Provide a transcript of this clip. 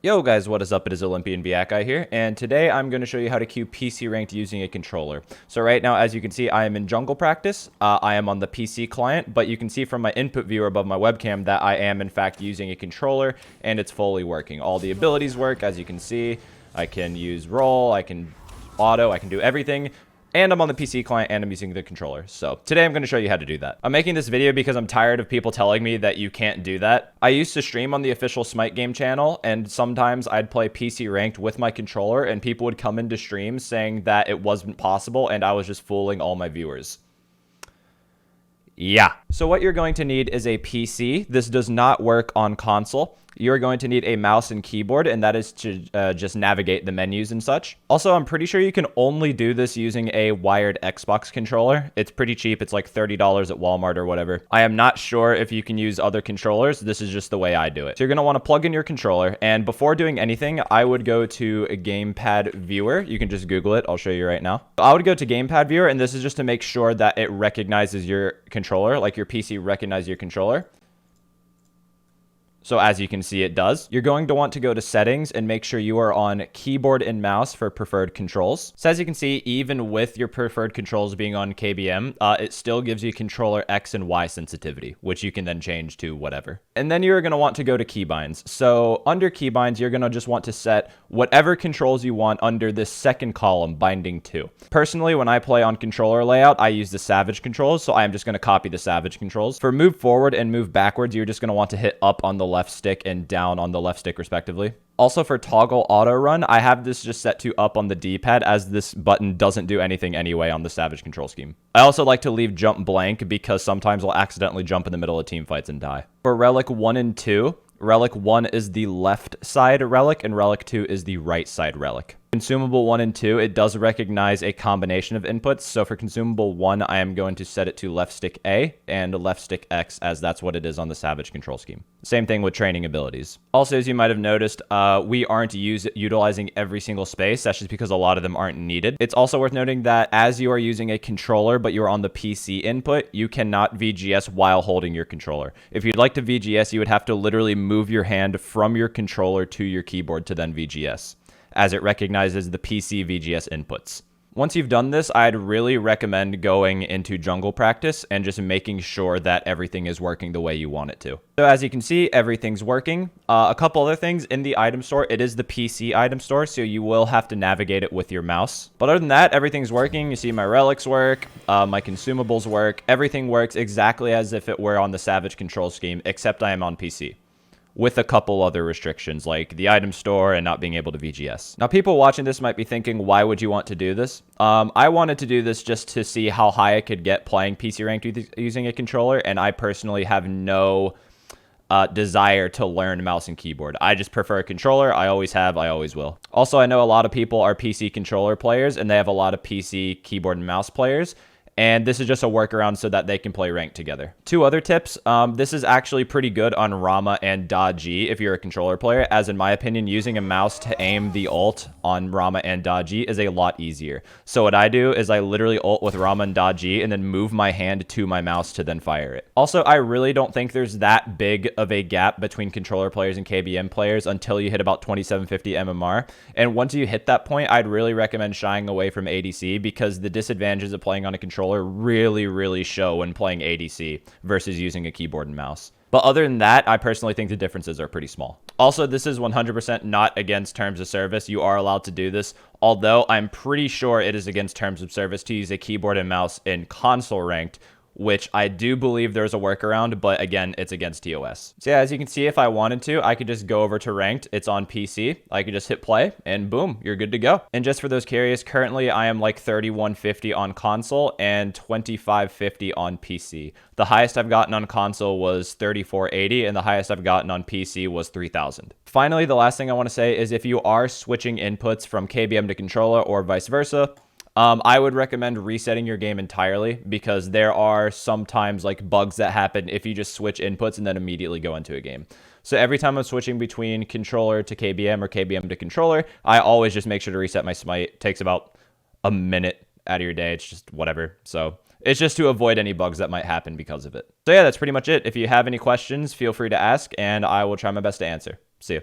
Yo guys, what is up? It is Olympian Viakai here, and today I'm going to show you how to queue PC ranked using a controller. So right now, as you can see, I am in jungle practice. I am on the PC client, but you can see from my input viewer above my webcam that I am in fact using a controller, and it's fully working. All the abilities work, as you can see. I can use roll, I can auto, I can do everything. And I'm on the PC client and I'm using the controller. So today I'm going to show you how to do that. I'm making this video because I'm tired of people telling me that you can't do that. I used to stream on the official SMITE game channel, and sometimes I'd play PC ranked with my controller and people would come into streams saying that it wasn't possible and I was just fooling all my viewers. Yeah. So what you're going to need is a PC. This does not work on console. You're going to need a mouse and keyboard, and that is to just navigate the menus and such. Also, I'm pretty sure you can only do this using a wired Xbox controller. It's pretty cheap. It's like $30 at Walmart or whatever. I am not sure if you can use other controllers. This is just the way I do it. So you're going to want to plug in your controller, and before doing anything, I would go to a Gamepad Viewer. You can just Google it. I'll show you right now. I would go to Gamepad Viewer, and this is just to make sure that it recognizes your controller, like your PC recognizes your controller. So as you can see, it does. You're going to want to go to settings and make sure you are on keyboard and mouse for preferred controls. So as you can see, even with your preferred controls being on KBM, it still gives you controller X and Y sensitivity, which you can then change to whatever. And then you're going to want to go to keybinds. So under keybinds, you're going to just want to set whatever controls you want under this second column, binding to. Personally, when I play on controller layout, I use the Savage controls. So I'm just going to copy the Savage controls. For move forward and move backwards, you're just going to want to hit up on the left stick and down on the left stick respectively. Also for toggle auto run, I have this just set to up on the D-pad, as this button doesn't do anything anyway on the Savage control scheme. I also like to leave jump blank because sometimes I'll accidentally jump in the middle of team fights and die. For relic 1 and 2, relic 1 is the left side relic and relic 2 is the right side relic. Consumable 1 and 2, it does recognize a combination of inputs. So for consumable 1, I am going to set it to left stick A and left stick X, as that's what it is on the Savage control scheme. Same thing with training abilities. Also, as you might have noticed, we aren't utilizing every single space. That's just because a lot of them aren't needed. It's also worth noting that as you are using a controller, but you're on the PC input, you cannot VGS while holding your controller. If you'd like to VGS, you would have to literally move your hand from your controller to your keyboard to then VGS, as it recognizes the PC VGS inputs. Once you've done this, I'd really recommend going into jungle practice and just making sure that everything is working the way you want it to. So as you can see, everything's working. A couple other things in the item store, it is the PC item store, so you will have to navigate it with your mouse. But other than that, everything's working. You see my relics work, my consumables work. Everything works exactly as if it were on the Savage control scheme, except I am on PC, with a couple other restrictions like the item store and not being able to VGS. Now, people watching this might be thinking, why would you want to do this? I wanted to do this just to see how high I could get playing PC ranked using a controller, and I personally have no desire to learn mouse and keyboard. I just prefer a controller. I always have, I always will. Also, I know a lot of people are PC controller players and they have a lot of PC keyboard and mouse players. And this is just a workaround so that they can play ranked together. Two other tips. This is actually pretty good on Rama and Da G if you're a controller player, as in my opinion, using a mouse to aim the ult on Rama and Da G is a lot easier. So what I do is I literally ult with Rama and Da G and then move my hand to my mouse to then fire it. Also, I really don't think there's that big of a gap between controller players and KBM players until you hit about 2750 MMR. And once you hit that point, I'd really recommend shying away from ADC, because the disadvantages of playing on a controller really show when playing ADC versus using a keyboard and mouse. But other than that, I personally think the differences are pretty small. Also, this is 100% not against terms of service. You are allowed to do this, although I'm pretty sure it is against terms of service to use a keyboard and mouse in console ranked, which I do believe there's a workaround, but again, it's against TOS. So yeah, as you can see, if I wanted to, I could just go over to ranked. It's on PC. I could just hit play and boom, you're good to go. And just for those curious, currently I am like 3150 on console and 2550 on PC. The highest I've gotten on console was 3480 and the highest I've gotten on PC was 3000. Finally, the last thing I want to say is if you are switching inputs from KBM to controller or vice versa, I would recommend resetting your game entirely, because there are sometimes like bugs that happen if you just switch inputs and then immediately go into a game. So every time I'm switching between controller to KBM or KBM to controller, I always just make sure to reset my SMITE. It takes about a minute out of your day. It's just whatever. So it's just to avoid any bugs that might happen because of it. So yeah, that's pretty much it. If you have any questions, feel free to ask and I will try my best to answer. See you.